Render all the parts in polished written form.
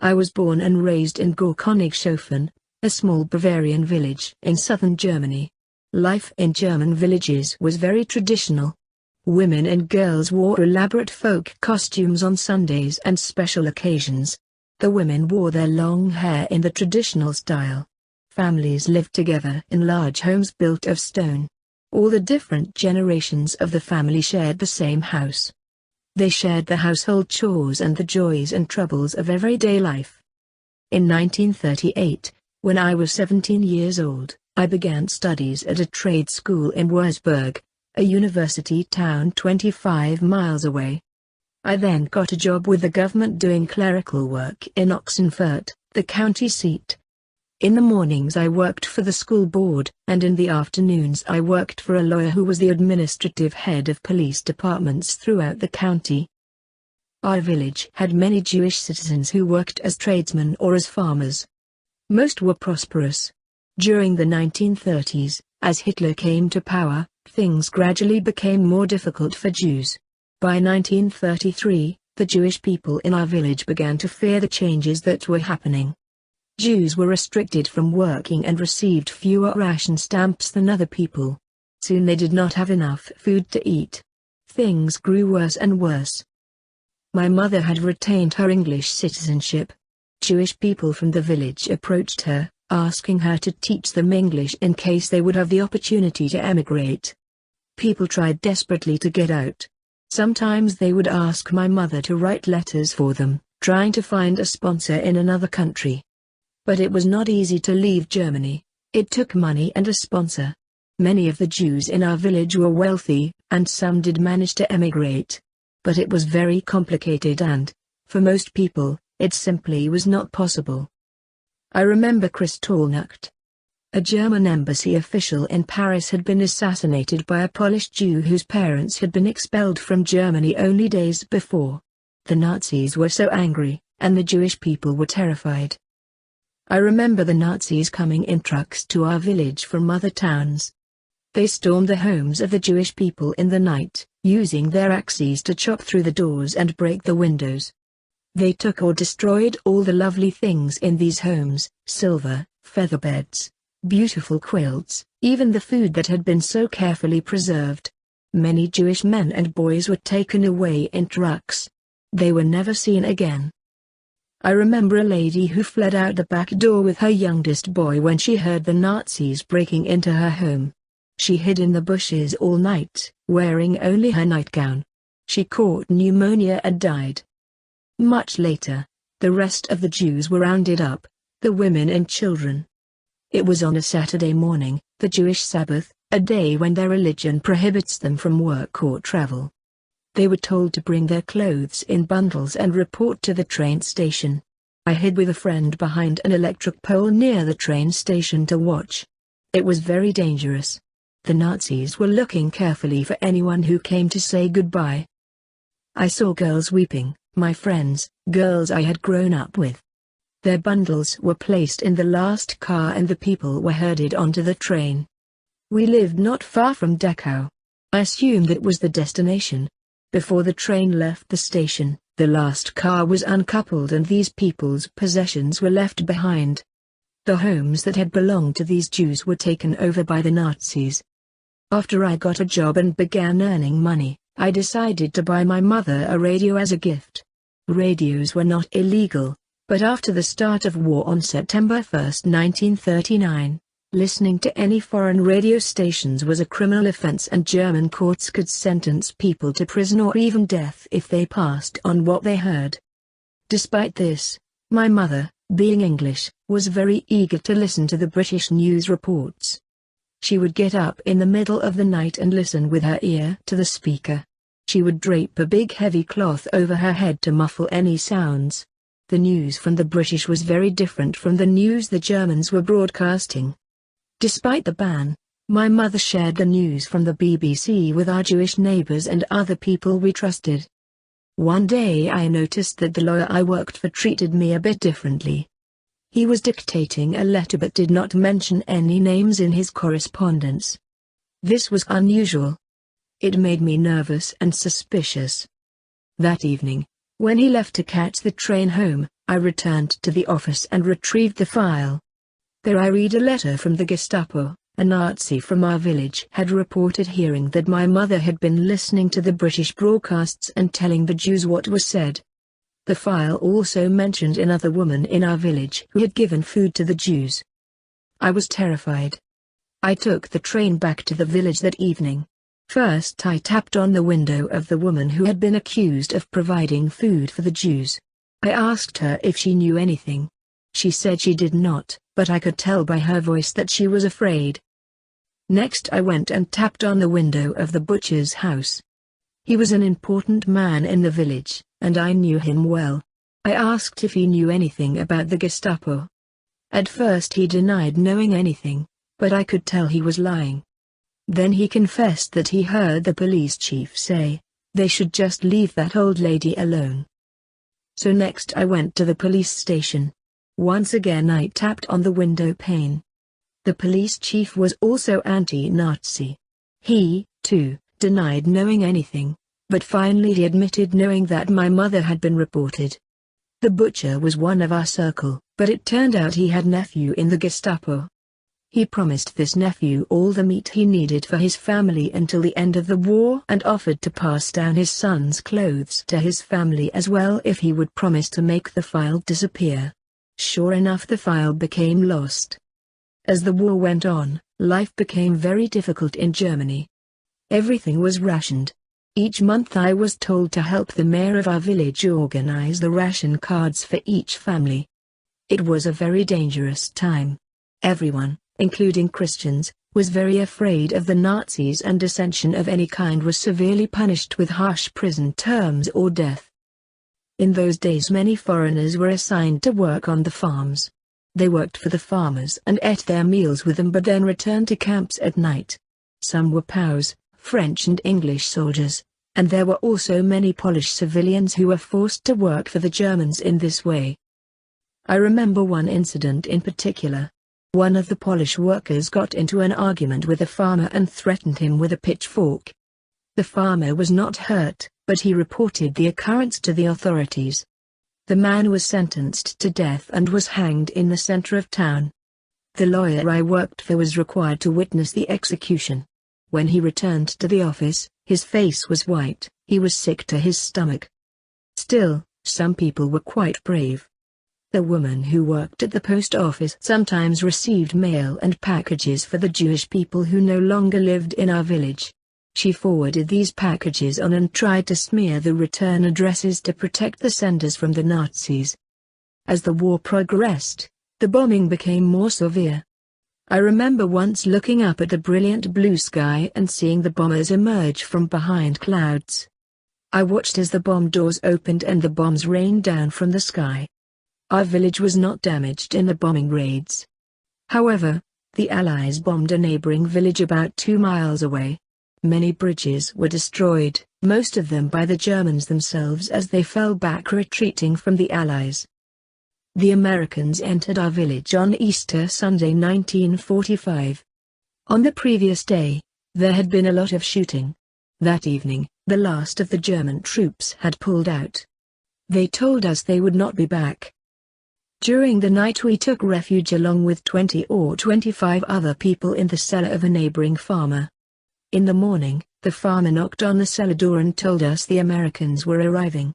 I was born and raised in Gorkonigshofen, a small Bavarian village in southern Germany. Life in German villages was very traditional. Women and girls wore elaborate folk costumes on Sundays and special occasions. The women wore their long hair in the traditional style. Families lived together in large homes built of stone. All the different generations of the family shared the same house. They shared the household chores and the joys and troubles of everyday life. In 1938, when I was 17 years old, I began studies at a trade school in Würzburg, a university town 25 miles away. I then got a job with the government doing clerical work in Oxenfurt, the county seat. In the mornings I worked for the school board, and in the afternoons I worked for a lawyer who was the administrative head of police departments throughout the county. Our village had many Jewish citizens who worked as tradesmen or as farmers. Most were prosperous. During the 1930s, as Hitler came to power, things gradually became more difficult for Jews. By 1933, the Jewish people in our village began to fear the changes that were happening. Jews were restricted from working and received fewer ration stamps than other people. Soon they did not have enough food to eat. Things grew worse and worse. My mother had retained her English citizenship. Jewish people from the village approached her, asking her to teach them English in case they would have the opportunity to emigrate. People tried desperately to get out. Sometimes they would ask my mother to write letters for them, trying to find a sponsor in another country. But it was not easy to leave Germany. It took money and a sponsor. Many of the Jews in our village were wealthy, and some did manage to emigrate. But it was very complicated and, for most people, it simply was not possible. I remember Kristallnacht. A German embassy official in Paris had been assassinated by a Polish Jew whose parents had been expelled from Germany only days before. The Nazis were so angry, and the Jewish people were terrified. I remember the Nazis coming in trucks to our village from other towns. They stormed the homes of the Jewish people in the night, using their axes to chop through the doors and break the windows. They took or destroyed all the lovely things in these homes: silver, featherbeds, beautiful quilts, even the food that had been so carefully preserved. Many Jewish men and boys were taken away in trucks. They were never seen again. I remember a lady who fled out the back door with her youngest boy when she heard the Nazis breaking into her home. She hid in the bushes all night, wearing only her nightgown. She caught pneumonia and died. Much later, the rest of the Jews were rounded up, the women and children. It was on a Saturday morning, the Jewish Sabbath, a day when their religion prohibits them from work or travel. They were told to bring their clothes in bundles and report to the train station. I hid with a friend behind an electric pole near the train station to watch. It was very dangerous. The Nazis were looking carefully for anyone who came to say goodbye. I saw girls weeping, my friends, girls I had grown up with. Their bundles were placed in the last car and the people were herded onto the train. We lived not far from Dachau. I assumed it was the destination. Before the train left the station, the last car was uncoupled and these people's possessions were left behind. The homes that had belonged to these Jews were taken over by the Nazis. After I got a job and began earning money, I decided to buy my mother a radio as a gift. Radios were not illegal, but after the start of war on September 1, 1939, listening to any foreign radio stations was a criminal offense and German courts could sentence people to prison or even death if they passed on what they heard. Despite this, my mother, being English, was very eager to listen to the British news reports. She would get up in the middle of the night and listen with her ear to the speaker. She would drape a big heavy cloth over her head to muffle any sounds. The news from the British was very different from the news the Germans were broadcasting. Despite the ban, my mother shared the news from the BBC with our Jewish neighbors and other people we trusted. One day I noticed that the lawyer I worked for treated me a bit differently. He was dictating a letter but did not mention any names in his correspondence. This was unusual. It made me nervous and suspicious. That evening, when he left to catch the train home, I returned to the office and retrieved the file. There I read a letter from the Gestapo. A Nazi from our village had reported hearing that my mother had been listening to the British broadcasts and telling the Jews what was said. The file also mentioned another woman in our village who had given food to the Jews. I was terrified. I took the train back to the village that evening. First I tapped on the window of the woman who had been accused of providing food for the Jews. I asked her if she knew anything. She said she did not, but I could tell by her voice that she was afraid. Next I went and tapped on the window of the butcher's house. He was an important man in the village, and I knew him well. I asked if he knew anything about the Gestapo. At first he denied knowing anything, but I could tell he was lying. Then he confessed that he heard the police chief say, "They should just leave that old lady alone." So next I went to the police station. Once again I tapped on the window pane. The police chief was also anti-Nazi. He, too, denied knowing anything, but finally he admitted knowing that my mother had been reported. The butcher was one of our circle, but it turned out he had a nephew in the Gestapo. He promised this nephew all the meat he needed for his family until the end of the war and offered to pass down his son's clothes to his family as well if he would promise to make the file disappear. Sure enough, the file became lost. As the war went on, life became very difficult in Germany. Everything was rationed. Each month I was told to help the mayor of our village organize the ration cards for each family. It was a very dangerous time. Everyone, including Christians, was very afraid of the Nazis, and dissension of any kind was severely punished with harsh prison terms or death. In those days many foreigners were assigned to work on the farms. They worked for the farmers and ate their meals with them but then returned to camps at night. Some were POWs, French and English soldiers, and there were also many Polish civilians who were forced to work for the Germans in this way. I remember one incident in particular. One of the Polish workers got into an argument with a farmer and threatened him with a pitchfork. The farmer was not hurt, but he reported the occurrence to the authorities. The man was sentenced to death and was hanged in the center of town. The lawyer I worked for was required to witness the execution. When he returned to the office, his face was white, he was sick to his stomach. Still, some people were quite brave. The woman who worked at the post office sometimes received mail and packages for the Jewish people who no longer lived in our village. She forwarded these packages on and tried to smear the return addresses to protect the senders from the Nazis. As the war progressed, the bombing became more severe. I remember once looking up at the brilliant blue sky and seeing the bombers emerge from behind clouds. I watched as the bomb doors opened and the bombs rained down from the sky. Our village was not damaged in the bombing raids. However, the Allies bombed a neighboring village about 2 miles away. Many bridges were destroyed, most of them by the Germans themselves as they fell back retreating from the Allies. The Americans entered our village on Easter Sunday 1945. On the previous day, there had been a lot of shooting. That evening, the last of the German troops had pulled out. They told us they would not be back. During the night we took refuge along with 20 or 25 other people in the cellar of a neighboring farmer. In the morning, the farmer knocked on the cellar door and told us the Americans were arriving.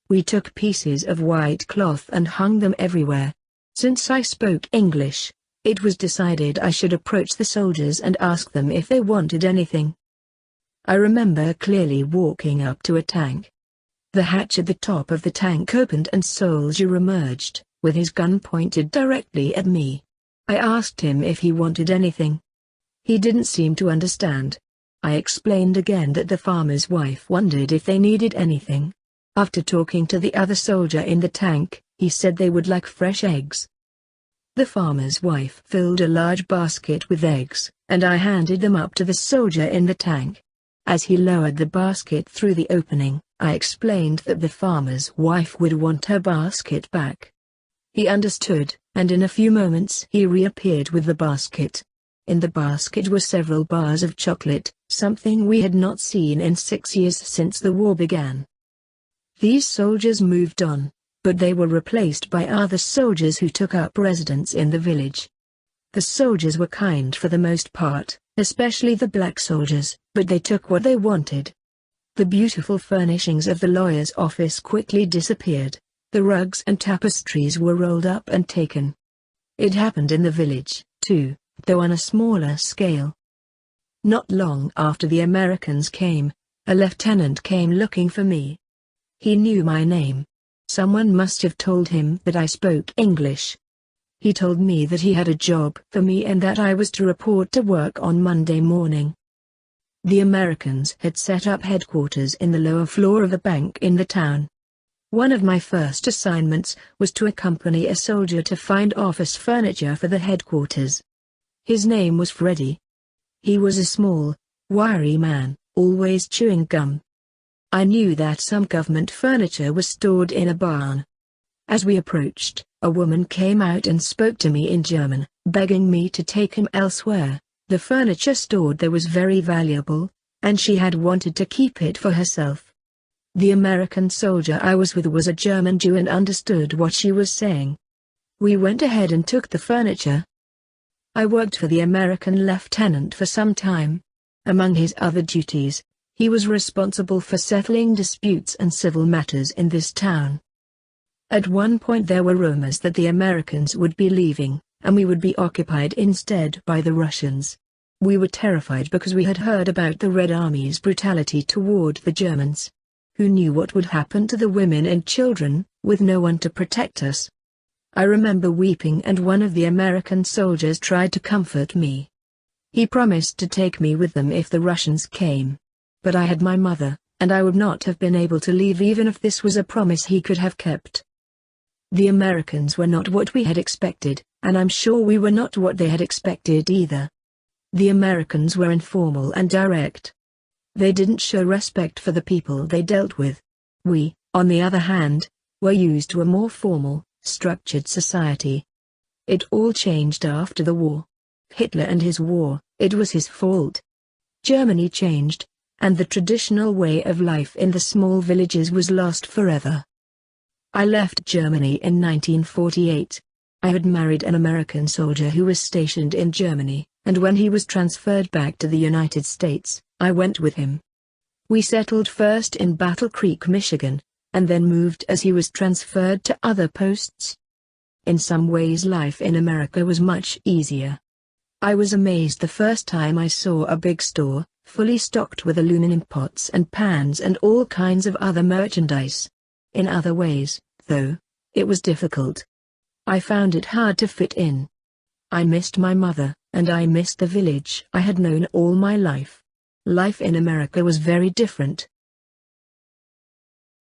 We took pieces of white cloth and hung them everywhere. Since I spoke English, it was decided I should approach the soldiers and ask them if they wanted anything. I remember clearly walking up to a tank. The hatch at the top of the tank opened and a soldier emerged, with his gun pointed directly at me. I asked him if he wanted anything. He didn't seem to understand. I explained again that the farmer's wife wondered if they needed anything. After talking to the other soldier in the tank, he said they would like fresh eggs. The farmer's wife filled a large basket with eggs, and I handed them up to the soldier in the tank. As he lowered the basket through the opening, I explained that the farmer's wife would want her basket back. He understood, and in a few moments he reappeared with the basket. In the basket were several bars of chocolate, something we had not seen in 6 years since the war began. These soldiers moved on, but they were replaced by other soldiers who took up residence in the village. The soldiers were kind for the most part, especially the black soldiers, but they took what they wanted. The beautiful furnishings of the lawyer's office quickly disappeared. The rugs and tapestries were rolled up and taken. It happened in the village, too, though on a smaller scale. Not long after the Americans came, a lieutenant came looking for me. He knew my name. Someone must have told him that I spoke English. He told me that he had a job for me and that I was to report to work on Monday morning. The Americans had set up headquarters in the lower floor of a bank in the town. One of my first assignments was to accompany a soldier to find office furniture for the headquarters. His name was Freddie. He was a small, wiry man, always chewing gum. I knew that some government furniture was stored in a barn. As we approached, a woman came out and spoke to me in German, begging me to take him elsewhere. The furniture stored there was very valuable, and she had wanted to keep it for herself. The American soldier I was with was a German Jew and understood what she was saying. We went ahead and took the furniture. I worked for the American lieutenant for some time. Among his other duties, he was responsible for settling disputes and civil matters in this town. At one point there were rumors that the Americans would be leaving, and we would be occupied instead by the Russians. We were terrified because we had heard about the Red Army's brutality toward the Germans. Who knew what would happen to the women and children, with no one to protect us? I remember weeping and one of the American soldiers tried to comfort me. He promised to take me with them if the Russians came. But I had my mother, and I would not have been able to leave even if this was a promise he could have kept. The Americans were not what we had expected, and I'm sure we were not what they had expected either. The Americans were informal and direct. They didn't show respect for the people they dealt with. We, on the other hand, were used to a more formal, structured society. It all changed after the war. Hitler and his war, it was his fault. Germany changed, and the traditional way of life in the small villages was lost forever. I left Germany in 1948. I had married an American soldier who was stationed in Germany, and when he was transferred back to the United States, I went with him. We settled first in Battle Creek, Michigan, and then moved as he was transferred to other posts. In some ways life in America was much easier. I was amazed the first time I saw a big store, fully stocked with aluminum pots and pans and all kinds of other merchandise. In other ways, though, it was difficult. I found it hard to fit in. I missed my mother, and I missed the village I had known all my life. Life in America was very different.